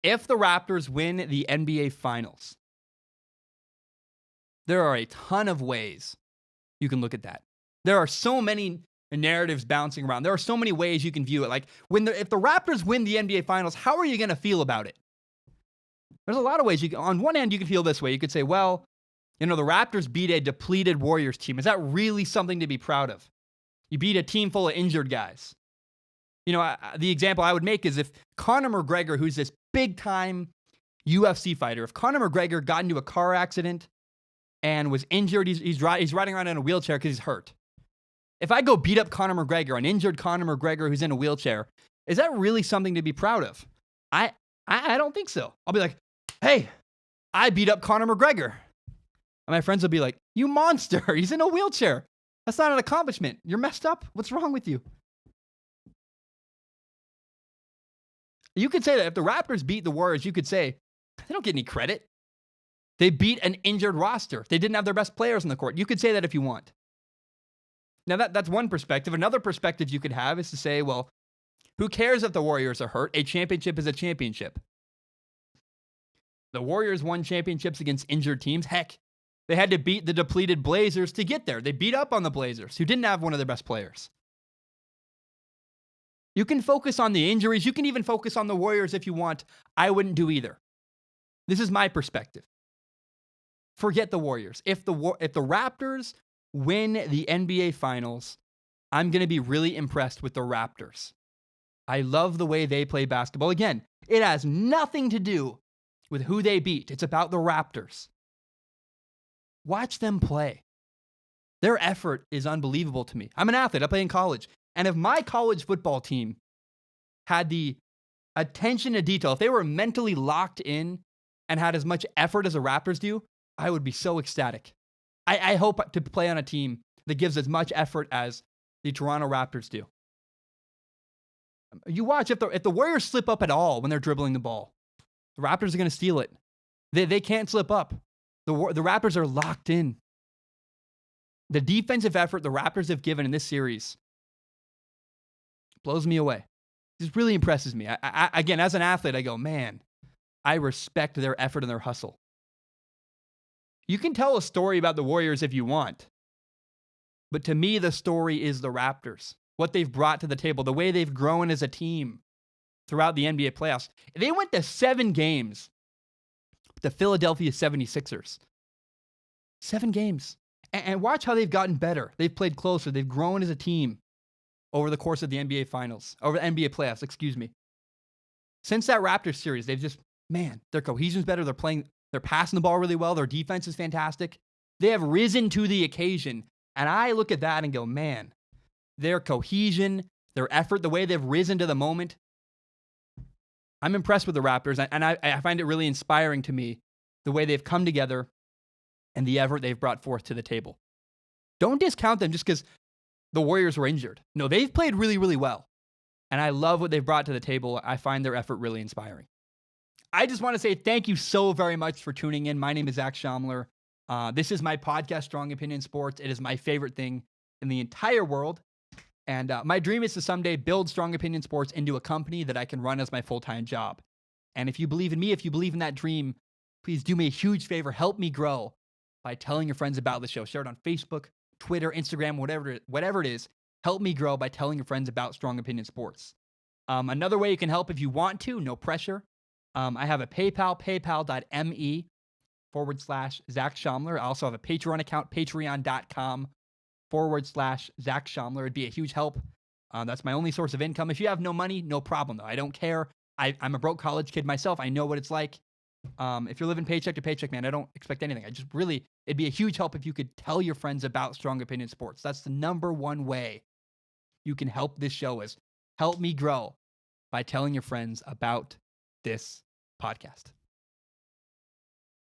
If the Raptors win the NBA Finals, there are a ton of ways you can look at that. There are so many narratives bouncing around. There are so many ways you can view it. Like if the Raptors win the NBA Finals, how are you going to feel about it? There's a lot of ways. On one hand, you can feel this way. You could say, well, the Raptors beat a depleted Warriors team. Is that really something to be proud of? You beat a team full of injured guys. The example I would make is if Conor McGregor, who's this big-time UFC fighter, if Conor McGregor got into a car accident and was injured, he's riding around in a wheelchair because he's hurt. If I go beat up Conor McGregor, an injured Conor McGregor who's in a wheelchair, is that really something to be proud of? I don't think so. I'll be like, hey, I beat up Conor McGregor. And my friends will be like, you monster, he's in a wheelchair. That's not an accomplishment. You're messed up. What's wrong with you? You could say that if the Raptors beat the Warriors, you could say, they don't get any credit. They beat an injured roster. They didn't have their best players on the court. You could say that if you want. Now, that's one perspective. Another perspective you could have is to say, well, who cares if the Warriors are hurt? A championship is a championship. The Warriors won championships against injured teams. Heck, they had to beat the depleted Blazers to get there. They beat up on the Blazers, who didn't have one of their best players. You can focus on the injuries. You can even focus on the Warriors if you want. I wouldn't do either. This is my perspective. Forget the Warriors. If the Raptors win the NBA Finals, I'm going to be really impressed with the Raptors. I love the way they play basketball. Again, it has nothing to do with who they beat. It's about the Raptors. Watch them play. Their effort is unbelievable to me. I'm an athlete. I play in college. And if my college football team had the attention to detail, if they were mentally locked in and had as much effort as the Raptors do, I would be so ecstatic. I hope to play on a team that gives as much effort as the Toronto Raptors do. You watch, if the Warriors slip up at all when they're dribbling the ball, the Raptors are going to steal it. They can't slip up. The Raptors are locked in. The defensive effort the Raptors have given in this series blows me away. This really impresses me. Again, as an athlete, I go, man, I respect their effort and their hustle. You can tell a story about the Warriors if you want, but to me, the story is the Raptors, what they've brought to the table, the way they've grown as a team throughout the NBA playoffs. They went to 7 games with the Philadelphia 76ers. 7 games. And watch how they've gotten better. They've played closer. They've grown as a team over the course of the NBA finals, over the NBA playoffs, excuse me. Since that Raptors series, they've just, man, their cohesion's better. They're passing the ball really well. Their defense is fantastic. They have risen to the occasion. And I look at that and go, man, their cohesion, their effort, the way they've risen to the moment. I'm impressed with the Raptors. And I find it really inspiring to me, the way they've come together and the effort they've brought forth to the table. Don't discount them just because the Warriors were injured. No, they've played really, really well. And I love what they've brought to the table. I find their effort really inspiring. I just want to say thank you so very much for tuning in. My name is Zach Schaumler. This is my podcast, Strong Opinion Sports. It is my favorite thing in the entire world. And my dream is to someday build Strong Opinion Sports into a company that I can run as my full-time job. And if you believe in me, if you believe in that dream, please do me a huge favor. Help me grow by telling your friends about the show. Share it on Facebook, Twitter, Instagram, whatever it is. Help me grow by telling your friends about Strong Opinion Sports. Another way you can help if you want to, no pressure. I have a PayPal, paypal.me/Zach Schaumler. I also have a Patreon account, patreon.com/Zach Schaumler. It'd be a huge help. That's my only source of income. If you have no money, no problem, though. I don't care. I'm a broke college kid myself. I know what it's like. If you're living paycheck to paycheck, man, I don't expect anything. It'd be a huge help if you could tell your friends about Strong Opinion Sports. That's the number one way you can help this show, is help me grow by telling your friends about this podcast.